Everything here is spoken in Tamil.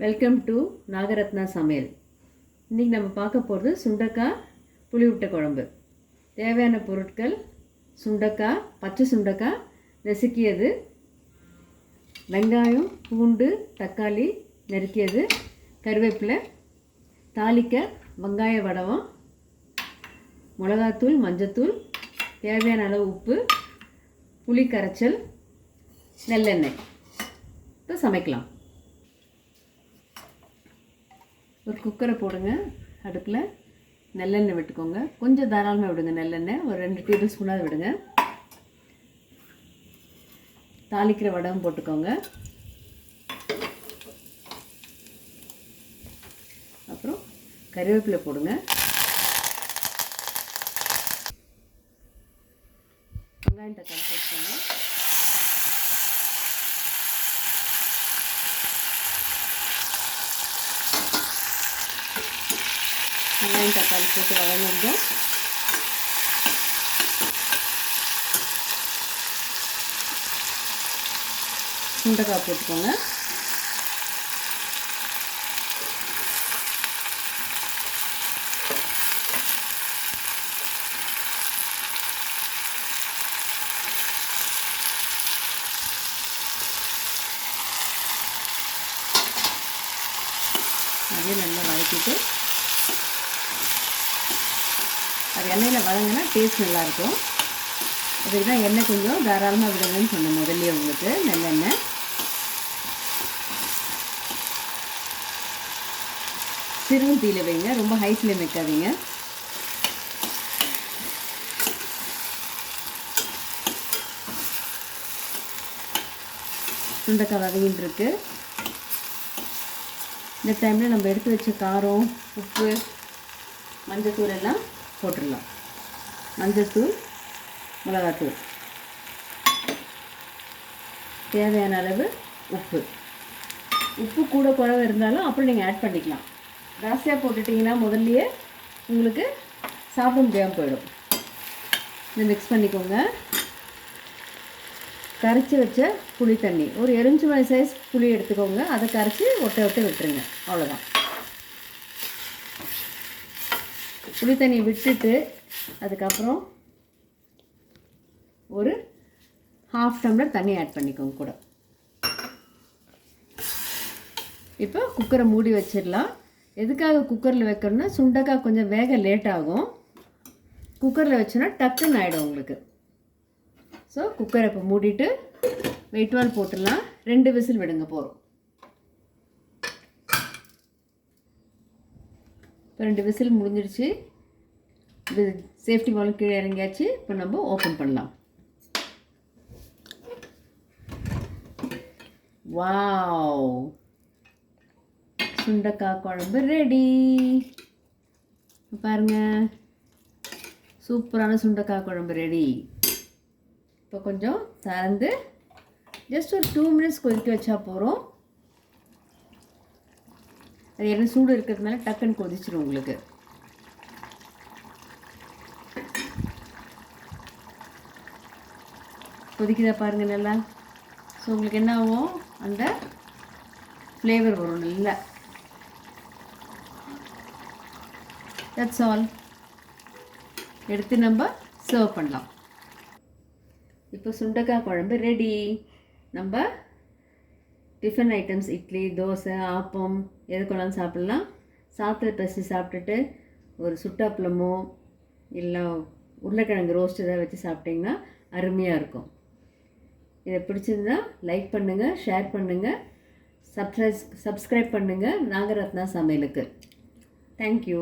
வெல்கம் டு நாகரத்னா சமையல். இன்றைக்கி நம்ம பார்க்க போகிறது சுண்டக்காய் புளி விட்ட குழம்பு. தேவையான பொருட்கள்: சுண்டக்காய், பச்சை சுண்டக்காய் நசுக்கியது, வெங்காயம், பூண்டு, தக்காளி நறுக்கியது, கருவேப்பிலை, தாளிக்க வெங்காய வடகம், மிளகாத்தூள், மஞ்சத்தூள், தேவையான அளவு உப்பு, புளி கரைச்சல், நல்லெண்ணெய். இப்போ சமைக்கலாம். ஒரு குக்கரை போடுங்க. அடுப்பில் நல்லெண்ணெய் விட்டுக்கோங்க. கொஞ்சம் தாராளமாக விடுங்க. நல்லெண்ணெய் ஒரு 2 டேபிள் ஸ்பூனாக விடுங்க. தாளிக்கிற வடகம் போட்டுக்கோங்க. அப்புறம் கருவேப்பிலை போடுங்க. வெங்காயம், தக்காளி போட்டுக்கோங்க. வெங்காயம், தக்காளி போட்டு வதங்கினதும் சுண்டைக்காய் போட்டுக்கோங்க. அதையும் நல்லா வதக்கிட்டு, அது எண்ணெயில் வதங்கினா டேஸ்ட் நல்லாயிருக்கும். அதுக்கு தான் எண்ணெய் கொஞ்சம் தாராளமாக விடுங்கன்னு சொன்னேன் முதல்ல உங்களுக்கு. நல்லெண்ணெய் சிறும் தீயில வைங்க, ரொம்ப ஹை ஃப்ளேம் வைக்காதீங்க. சுண்டைக்காய் வதங்கின்னு இருக்கு. இந்த டைமில் நம்ம எடுத்து வச்ச காரம், உப்பு, மஞ்சத்தூள் எல்லாம் போட்டுடலாம். மஞ்சத்தூள், மிளகாத்தூள், தேவையான அளவு உப்பு. உப்பு கூட குறைவு இருந்தாலும் அப்புறம் நீங்கள் ஆட் பண்ணிக்கலாம். ஜாஸ்தியாக போட்டுட்டிங்கன்னா முதல்லையே உங்களுக்கு சாப்பிட முடியாமல் போயிடும். இதை மிக்ஸ் பண்ணிக்கோங்க. கரைச்சி வச்ச புளி தண்ணி, ஒரு எலுமிச்சை சைஸ் புளி எடுத்துக்கோங்க. அதை கரைச்சி ஒட்ட விட்டுருங்க. அவ்வளோதான். புளி தண்ணி விட்டுட்டு அதுக்கப்புறம் ஒரு 1/2 டம்ளர் தண்ணி ஆட் பண்ணிக்கோங்க கூட. இப்போ குக்கரை மூடி வச்சிடலாம். எதுக்காக குக்கரில் வைக்கணும்னா, சுண்டைக்காய் கொஞ்சம் வேக லேட் ஆகும். குக்கரில் வச்சோன்னா டக்குன்னு ஆகிடும் உங்களுக்கு. ஸோ குக்கரை இப்போ மூடிட்டு வெயிட் வால் போட்டுடலாம். 2 விசில் விடுங்க போகிறோம். இப்போ 2 விசில் முடிஞ்சிடுச்சு. இது சேஃப்டி வால் கீழே இறங்கியாச்சு. இப்போ நம்ம ஓப்பன் பண்ணலாம். வாவ், சுண்டைக்காய் குழம்பு ரெடி. பாருங்கள், சூப்பரான சுண்டைக்காய் குழம்பு ரெடி. இப்போ கொஞ்சம் திறந்து ஜஸ்ட் ஒரு 2 மினிட்ஸ் கொதிக்க வச்சா போகிறோம். அது என்ன சூடு இருக்கிறதுனால டக்குன்னு கொதிச்சிடும் உங்களுக்கு. கொதிக்குதா பாருங்கள் நல்லா. ஸோ உங்களுக்கு என்ன ஆகும், அந்த ஃப்ளேவர் வரும் நல்லா. That's all. எடுத்து நம்ம சர்வ் பண்ணலாம். இப்போ சுண்டைக்காய் குழம்பு ரெடி. நம்ம டிஃபன் ஐட்டம்ஸ், இட்லி, தோசை, ஆப்பம் எதுக்கொள்ளாலும் சாப்பிட்லாம். சாப்பிட்டு பசி சாப்பிட்டுட்டு ஒரு சுட்டாப்பளமோ இல்லை உருளைக்கிழங்கு ரோஸ்ட் ஏதாவது வச்சு சாப்பிட்டிங்கன்னா அருமையாக இருக்கும். இதை பிடிச்சிருந்தா லைக் பண்ணுங்கள், ஷேர் பண்ணுங்கள், சப்ஸ்கிரைப் பண்ணுங்கள் நாகரத்னா சமையலுக்கு. தேங்க்யூ.